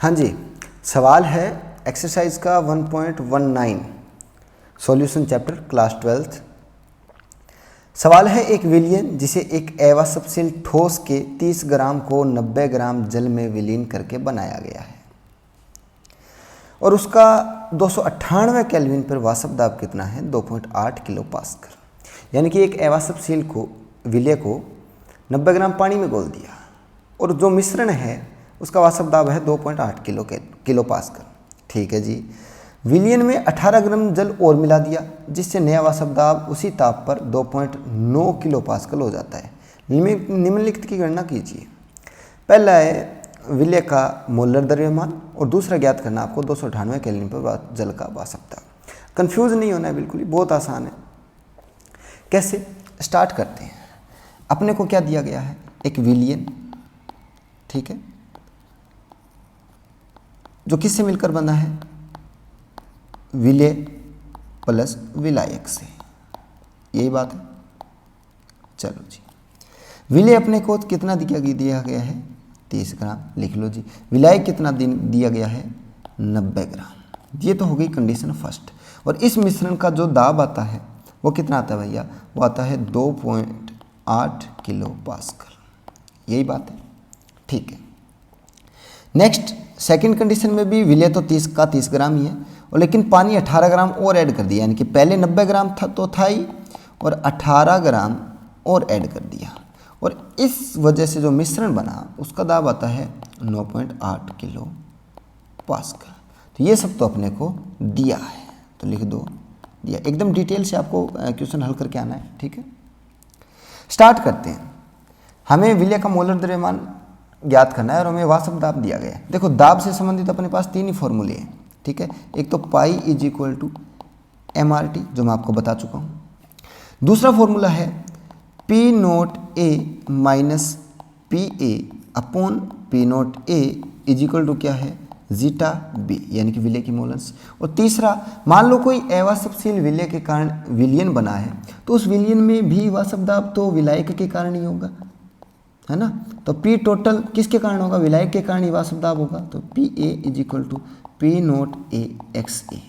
हाँ जी, सवाल है एक्सरसाइज का 1.19 सॉल्यूशन चैप्टर क्लास 12th। सवाल है एक विलयन जिसे एक एवासब्सिल ठोस के 30 ग्राम को 90 ग्राम जल में विलीन करके बनाया गया है और उसका 298 केल्विन पर वाष्प दाब कितना है 2.8 किलो पास्कल। यानी कि एक एवासब्सिल को विलय को 90 ग्राम पानी में घोल दिया और जो मिश्रण है उसका वाष्प दाब है 2.8 किलो पास्कल। ठीक है जी। विलयन में 18 ग्राम जल और मिला दिया जिससे नया वाष्प दाब उसी ताप पर 2.9 किलो पास्कल हो जाता है। निम्नलिखित की गणना कीजिए। पहला है विलय का मोलर द्रव्यमान और दूसरा ज्ञात करना आपको 298 केल्विन पर जल का वाष्प दाब। कंफ्यूज नहीं होना है, बिल्कुल ही बहुत आसान है। कैसे स्टार्ट करते हैं। अपने को क्या दिया गया है, एक विलयन, ठीक है, जो किससे मिलकर बना है, विलय प्लस विलायक से, यही बात है। चलो जी, विलय अपने को कितना दिया गया है 30 ग्राम, लिख लो जी। विलायक कितना दिया गया है 90 ग्राम। ये तो हो गई कंडीशन फर्स्ट। और इस मिश्रण का जो दाब आता है वो कितना आता है भैया, वो आता है 2.8 किलो पास्कल, यही बात है। ठीक है। नेक्स्ट सेकंड कंडीशन में भी विलय तो 30 ग्राम ही है और लेकिन पानी 18 ग्राम और ऐड कर दिया, यानी कि पहले 90 ग्राम था ही और 18 ग्राम और ऐड कर दिया और इस वजह से जो मिश्रण बना उसका दाब आता है 9.8 किलो पास्कल। तो ये सब तो अपने को दिया है, तो लिख दो दिया। एकदम डिटेल से आपको क्वेश्चन हल करके आना है, ठीक है। स्टार्ट करते हैं। हमें विलय का मोलर द्रव्यमान ज्ञात करना है और हमें वाष्प दाब दिया गया है। देखो दाब से संबंधित अपने पास 3 ही फॉर्मूले हैं, ठीक है। एक तो pi is equal to MRT जो मैं आपको बता चुका हूँ। दूसरा फॉर्मूला है P naught A minus PA upon P naught A is equal to क्या है जीटा B, यानी कि विलय की मोलर्स। और तीसरा, मान लो कोई एवासब्सिल विलय के कारण विलयन बना है तो उस विलयन में भी वाष्प दाब तो विलायक के कारण ही होगा, है ना। तो P टोटल किसके कारण होगा, विलायक के कारण ही वाष्प दाब होगा। तो PA is equal to P naught A XA,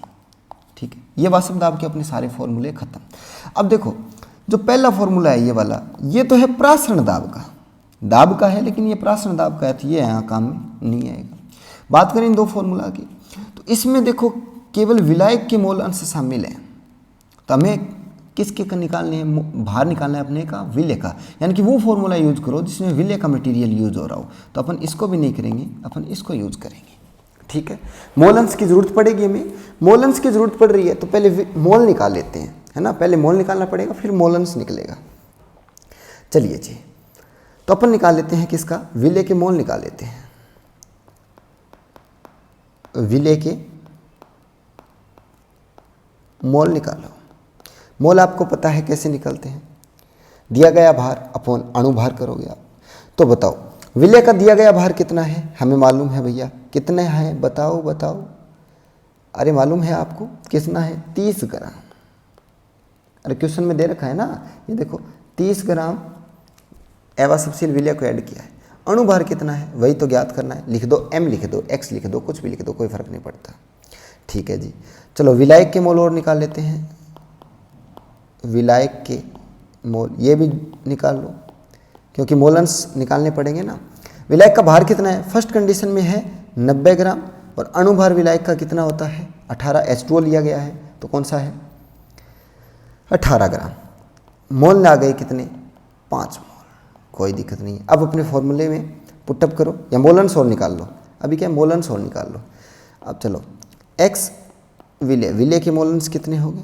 ठीक है। ये वाष्प दाब के अपने सारे फॉर्मूले खत्म। अब देखो जो पहला फॉर्मूला है ये वाला, ये तो है प्रासरण दाब का है, लेकिन ये प्रासरण दाब का है तो ये यहाँ काम में नहीं आएगा। बात करें इन दो फॉर्मूला की, तो इसमें देखो केवल विलायक के मोल अंश शामिल है, तो हमें किसके का निकालने हैं, बाहर निकालना है अपने का विलय का, यानी कि वो फॉर्मूला यूज करो जिसमें विलय का मटेरियल यूज हो रहा हो। तो अपन इसको भी नहीं करेंगे, अपन इसको यूज करेंगे, ठीक है। मोल अंश की जरूरत पड़ेगी हमें, मोल अंश की जरूरत पड़ रही है तो पहले मोल निकाल लेते हैं, है ना। पहले मोल निकालना पड़ेगा फिर मोल अंश निकलेगा। चलिए जी, तो अपन निकाल लेते हैं किसका, विलय के मोल निकाल लेते हैं। विलय के मोल निकालो। मोल आपको पता है कैसे निकलते हैं, दिया गया भार अपॉन अणु भार करोगे आप। तो बताओ विलय का दिया गया भार कितना है, हमें मालूम है भैया, कितने हैं बताओ। अरे मालूम है आपको कितना है 30 ग्राम। अरे क्वेश्चन में दे रखा है ना, ये देखो 30 ग्राम एवासब्सिल विलय को ऐड किया है। अणु भार कितना है वही तो ज्ञात करना है, लिख दो M लिख दो X लिख दो, कुछ भी लिख दो, कोई फर्क नहीं पड़ता, ठीक है जी। चलो विलायक के मोल और निकाल लेते हैं। विलायक के मोल ये भी निकाल लो क्योंकि मोल अंश निकालने पड़ेंगे ना। विलायक का भार कितना है, फर्स्ट कंडीशन में है 90 ग्राम और अणु भार विलायक का कितना होता है 18, H2O लिया गया है तो कौन सा है 18 ग्राम। मोल आ गए कितने 5 मोल, कोई दिक्कत नहीं है। अब अपने फॉर्मूले में पुटअप करो या मोल अंश और निकाल लो, अभी क्या मोल अंश और निकाल लो। अब चलो X विलय के मोल अंश कितने हो गए,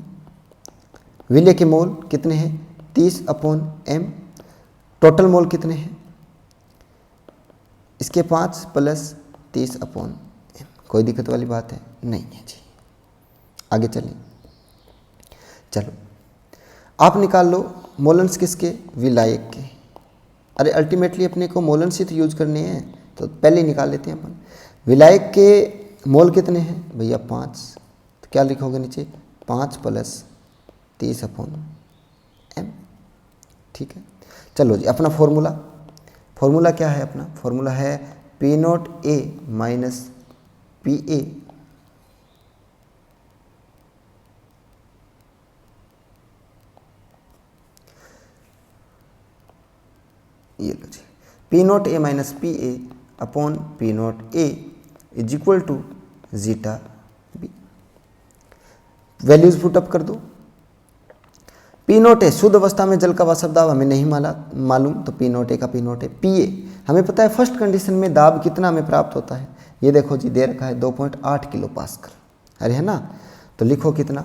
विलय के मोल कितने हैं 30 अपॉन M, टोटल मोल कितने हैं इसके 5 प्लस 30 अपॉन M। कोई दिक्कत वाली बात है नहीं है जी। आगे चलें, चलो आप निकाल लो मोल अंश किसके, विलायक के। अरे अल्टीमेटली अपने को मोल अंश ही तो यूज करने हैं तो पहले ही निकाल लेते हैं अपन। विलायक के मोल कितने हैं भैया 5, तो क्या लिखोगे नीचे 5 प्लस 30 अपॉन M, ठीक है। चलो जी अपना फॉर्मूला क्या है, अपना फॉर्मूला है P naught A minus P A ये लो जी, P naught A minus P A upon P naught A is equal to zeta B. Values put up कर दो। पी नोट ए शुद्ध अवस्था में जल का वाष्प दाब हमें नहीं मालूम, तो पी नोट ए का P naught A. P A हमें पता है फर्स्ट कंडीशन में दाब कितना हमें प्राप्त होता है, ये देखो जी दे रखा है 2.8 किलो पास्कल, अरे है ना, तो लिखो कितना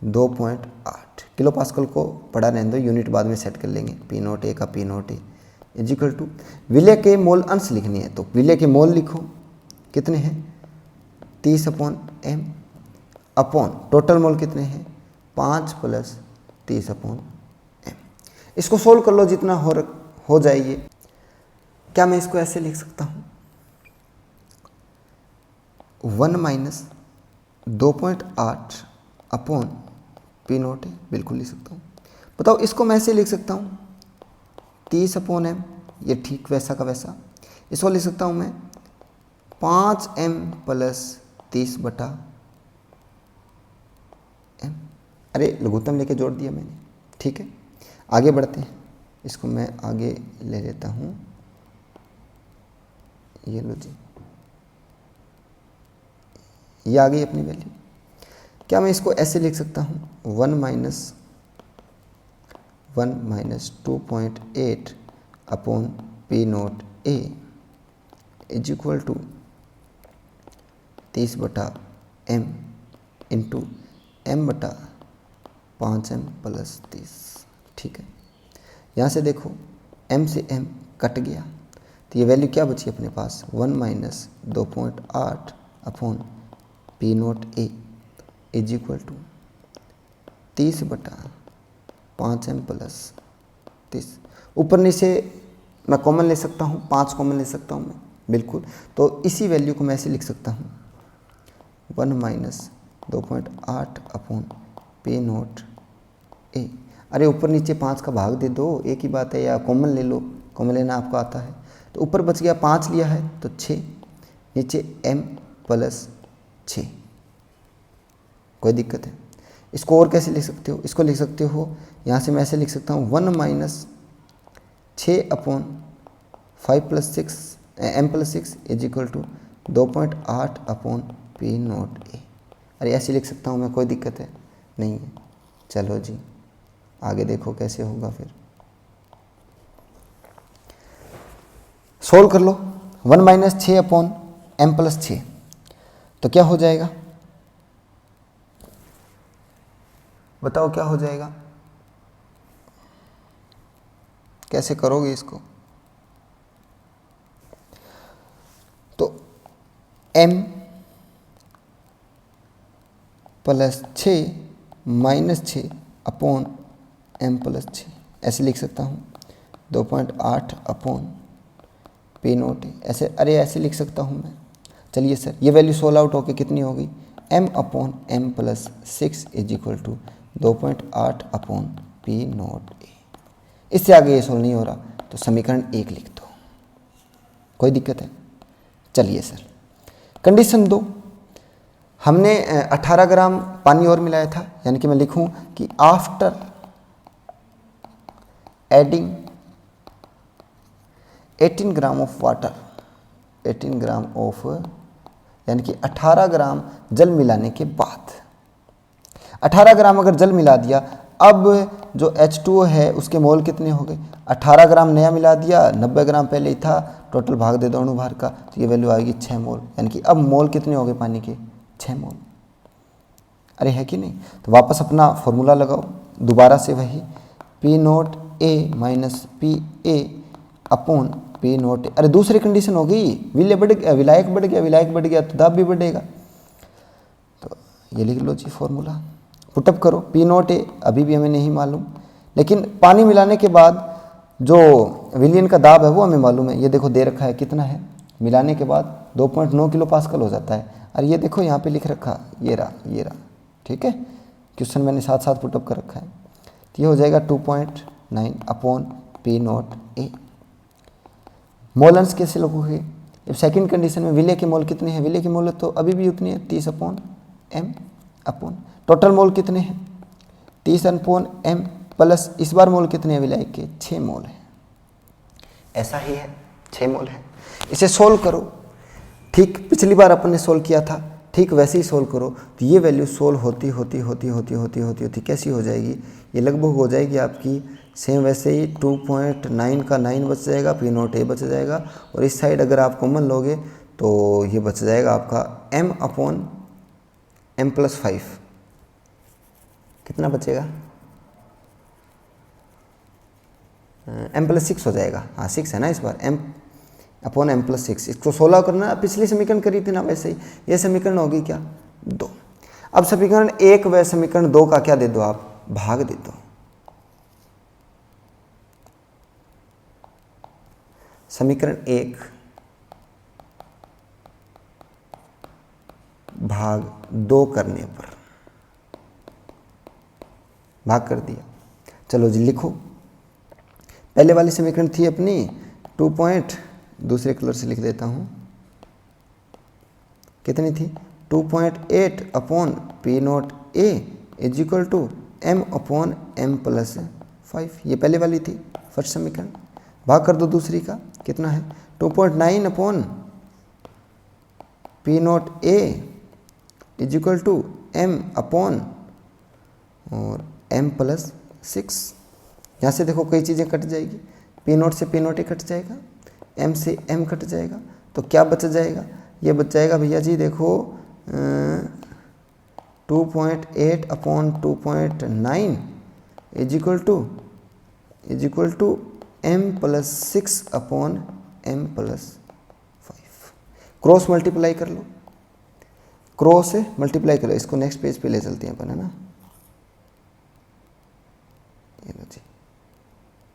2.8 किलो पास्कल को पढ़ा रहने दो, यूनिट बाद में सेट कर लेंगे। पी नोट ए का P naught A is equal to विलय के मोल अंश लिखनी है, तो विलय के मोल लिखो कितने हैं 30/m अपॉन टोटल मोल कितने हैं 5 + 30/m। इसको सोल्व कर लो जितना हो जाएगी। क्या मैं इसको ऐसे लिख सकता हूँ 1 - 2.8 अपॉन पी नोट ए, बिल्कुल लिख सकता हूँ। बताओ इसको मैं ऐसे लिख सकता हूँ 30/m, ये ठीक वैसा का वैसा। इसको लिख सकता हूँ मैं 5m + 30/m। अरे लघुत्तम लेके जोड़ दिया मैंने, ठीक है। आगे बढ़ते हैं, इसको मैं आगे ले लेता हूँ, ये लो जी, ये आ गई अपनी वैल्यू। क्या मैं इसको ऐसे लिख सकता हूँ 1 - 2.8 upon P naught A is equal to 30/m into m/5m + 30, ठीक है। यहाँ से देखो m से m कट गया, तो ये वैल्यू क्या बची अपने पास 1 - 2.8 upon P naught A is equal to 30/5m + 30। ऊपर नीचे मैं कॉमन ले सकता हूँ, 5 कॉमन ले सकता हूँ मैं, बिल्कुल। तो इसी वैल्यू को मैं ऐसे लिख सकता हूँ 1 - 2.8 अपॉन पी नोट ए। अरे ऊपर नीचे 5 का भाग दे दो, एक ही बात है, या कॉमन ले लो, कॉमन लेना आपको आता है। तो ऊपर बच गया 5 लिया है तो 6, नीचे m + 6, कोई दिक्कत है। इसको और कैसे लिख सकते हो, इसको लिख सकते हो यहाँ से मैं ऐसे लिख सकता हूँ 1 - 6/5 + 6 m + 6 is equal to 2.8 upon P naught A. अरे ऐसे लिख सकता हूँ मैं, कोई दिक्कत है नहीं है। चलो जी आगे देखो कैसे होगा, फिर सोल्व कर लो। 1 - 6/m + 6, तो क्या हो जाएगा, बताओ क्या हो जाएगा, कैसे करोगे इसको। तो m + 6 - 6 अपॉन m + 6 ऐसे लिख सकता हूँ 2.8 अपॉन पी नोट, ऐसे अरे ऐसे लिख सकता हूँ मैं। चलिए सर, ये वैल्यू सोल्व आउट होके कितनी हो गई m/m + 6 is equal to 2.8 upon P naught A. इससे आगे ये सोल्व नहीं हो रहा तो समीकरण 1 लिख दो, कोई दिक्कत है। चलिए सर, कंडीशन 2, हमने 18 ग्राम पानी और मिलाया था, यानी कि मैं लिखूं कि after adding 18 gram of water, 18 gram of, यानी कि 18 ग्राम जल मिलाने के बाद, 18 ग्राम अगर जल मिला दिया, अब जो H2O है उसके मोल कितने हो गए, 18 ग्राम नया मिला दिया, 90 ग्राम पहले ही था, टोटल भाग दे दो अणुभार का, तो ये वैल्यू आएगी 6 मोल, यानी कि अब मोल कितने हो गए पानी के 6 मोल। अरे है कि नहीं, तो वापस अपना फॉर्मूला लगाओ दोबारा से वही P naught A minus P A upon P naught A. अरे दूसरी कंडीशन हो गई, विलय बढ़ गया, विलायक बढ़ गया, विलायक बढ़ गया तो दाब भी बढ़ेगा। तो ये लिख लो जी फॉर्मूला, पुटअप करो। पी नोट ए अभी भी हमें नहीं मालूम, लेकिन पानी मिलाने के बाद जो विलयन का दाब है वो हमें मालूम है। ये देखो दे रखा है कितना है, मिलाने के बाद 2.9 किलो पास्कल हो जाता है। अरे ये देखो यहाँ पे लिख रखा, ये रहा, ठीक है, क्वेश्चन मैंने साथ साथ पुटअप कर रखा है। तो ये हो जाएगा 2.9 अपॉन पी नोट ए। मोल अंश कैसे लोगोगे, जब सेकंड कंडीशन में विलय की मोल कितने हैं, विलय की मोल तो अभी भी उतनी है 30/m टोटल मोल कितने हैं 30/m प्लस इस बार मोल कितने हैं विलय के 6 मोल है। ऐसा ही है 6 मोल है। इसे सोल्व करो, ठीक पिछली बार अपन ने सोल्व किया था ठीक वैसे ही सोल्व करो। तो ये वैल्यू सोल्व होती कैसी हो जाएगी, ये लगभग हो जाएगी आपकी सेम वैसे ही 2.9 का 9 बच जाएगा, P0 बच जाएगा और इस साइड अगर आप कॉमन लोगे तो ये बच जाएगा आपका m/m+5 कितना बचेगा m+6 हो जाएगा। हाँ 6 है ना इस बार m/m+6। इसको 16 करना, पिछली समीकरण करी थी ना वैसे ही ये समीकरण होगी क्या 2। अब समीकरण 1 व समीकरण 2 का क्या दे दो आप भाग दे दो। समीकरण 1 भाग 2 करने पर भाग कर दिया। चलो जी लिखो, पहले वाली समीकरण थी अपनी 2 दूसरे कलर से लिख देता हूं, कितनी थी 2.8/P0A = m/m+5। ये पहले वाली थी फर्स्ट समीकरण। भाग कर दो दूसरी का, कितना है 2.9/P0A = m/m+6। यहाँ से देखो कई चीज़ें कट जाएगी, P0 से P0 कट जाएगा, m से m कट जाएगा, तो क्या बच जाएगा, ये बच जाएगा भैया जी देखो 2.8/2.9 = m+6/m+5। क्रॉस मल्टीप्लाई कर लो, क्रॉस से मल्टीप्लाई करो। इसको नेक्स्ट पेज पे ले चलते हैं अपन, है ना। ये लो जी,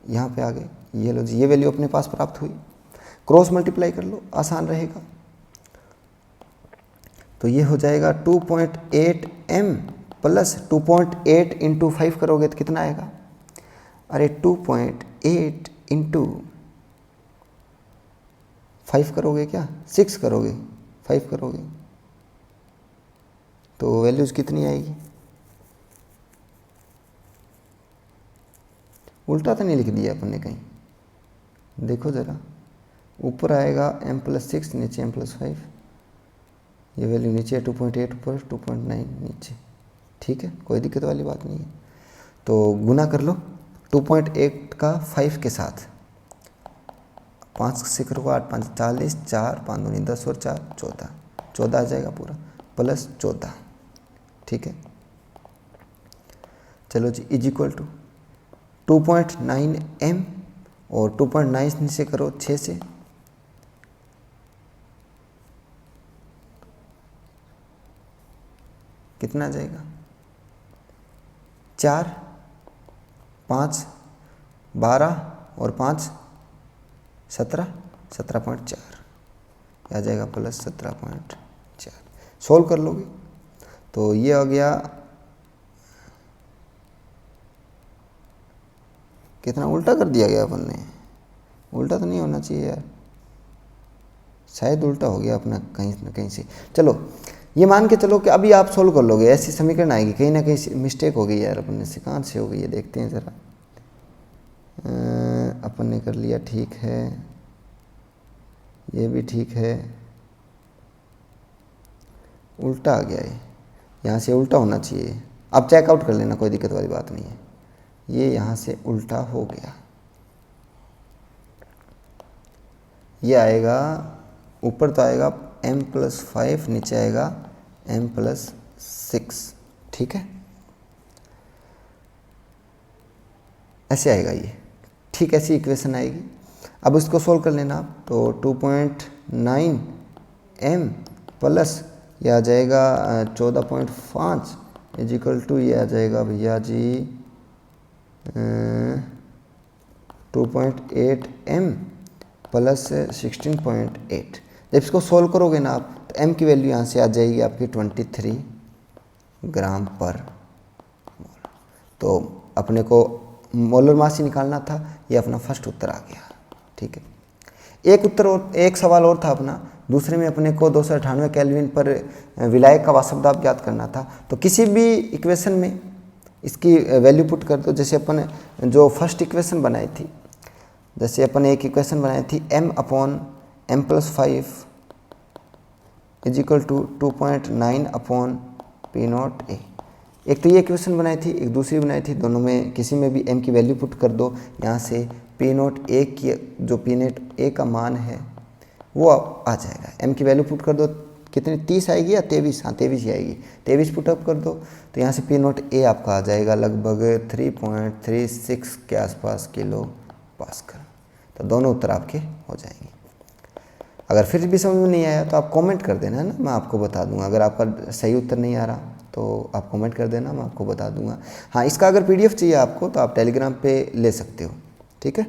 यहाँ पे आ गए, ये लो जी, ये वैल्यू अपने पास प्राप्त हुई। क्रॉस मल्टीप्लाई कर लो, आसान रहेगा। तो ये हो जाएगा 2.8m प्लस 2.8 × 5 करोगे तो कितना आएगा, अरे 2.8 × 5 करोगे क्या 6 करोगे 5 करोगे तो वैल्यूज कितनी आएगी। उल्टा तो नहीं लिख दिया अपन ने कहीं, देखो ज़रा, ऊपर आएगा m+6 नीचे m+5, ये वैल्यू नीचे 2.8 ऊपर 2.9 नीचे, ठीक है कोई दिक्कत वाली बात नहीं है। तो गुना कर लो 2.8 का 5 के साथ, 5 से करो 8 5 40, 4 5 दूनी 10 और 4 14, 14 आ जाएगा पूरा प्लस 14, ठीक है। चलो जी = 2.9m और 2.9 से करो 6 से, कितना आ जाएगा 4 5 12 और 5 17 17.4 आ जाएगा प्लस 17.4। सोल्व कर लोगे तो ये आ गया कितना, उल्टा कर दिया गया अपन ने, उल्टा तो नहीं होना चाहिए यार, शायद उल्टा हो गया अपना कहीं ना कहीं से। चलो ये मान के चलो कि अभी आप सोल्व कर लोगे, ऐसी समीकरण आएगी, कहीं ना कहीं मिस्टेक हो गई यार अपन से, कहाँ से हो गई है देखते हैं ज़रा। अपन ने कर लिया, ठीक है ये भी ठीक है, उल्टा आ गया है, यहाँ से उल्टा होना चाहिए। अब चेकआउट कर लेना, कोई दिक्कत वाली बात नहीं है, ये यहाँ से उल्टा हो गया। ये आएगा ऊपर तो आएगा m+5, नीचे आएगा m+6, ठीक है ऐसे आएगा ये, ठीक ऐसी इक्वेशन आएगी। अब इसको सोल्व कर लेना आप, तो 2.9m प्लस ये आ जाएगा 14.5 = ये आ जाएगा भैया जी 2.8m प्लस 16.8। जब इसको सोल्व करोगे ना आप तो m की वैल्यू यहाँ से आ जाएगी आपकी 23 ग्राम पर मोल। तो अपने को मोलर मास ही निकालना था, ये अपना फर्स्ट उत्तर आ गया, ठीक है। एक उत्तर और एक सवाल और था अपना, दूसरे में अपने को 298 केल्विन पर विलायक का वाष्प दाब ज्ञात करना था। तो किसी भी इक्वेशन में इसकी वैल्यू पुट कर दो। जैसे अपन जो फर्स्ट इक्वेशन बनाई थी, जैसे अपन एक इक्वेशन बनाई थी m/m+5 is equal to 2.9/P0A। एक तो ये इक्वेशन बनाई थी, एक दूसरी बनाई थी, दोनों में किसी में भी m की वैल्यू पुट कर दो। यहाँ से P0A की जो P0A का मान है वो आ जाएगा। m की वैल्यू पुट कर दो, कितनी 30 आएगी या 23? हाँ 23 ही आएगी। 23 पुटअप कर दो तो यहाँ से P0A आपका आ जाएगा लगभग 3.36 के आसपास किलो पास्कल। तो दोनों उत्तर आपके हो जाएंगे। अगर फिर भी समझ में नहीं आया तो आप कमेंट कर देना है ना, मैं आपको बता दूंगा। अगर आपका सही उत्तर नहीं आ रहा तो आप कमेंट कर देना, मैं आपको बता दूंगा। हाँ, इसका अगर PDF चाहिए आपको तो आप टेलीग्राम पे ले सकते हो, ठीक है।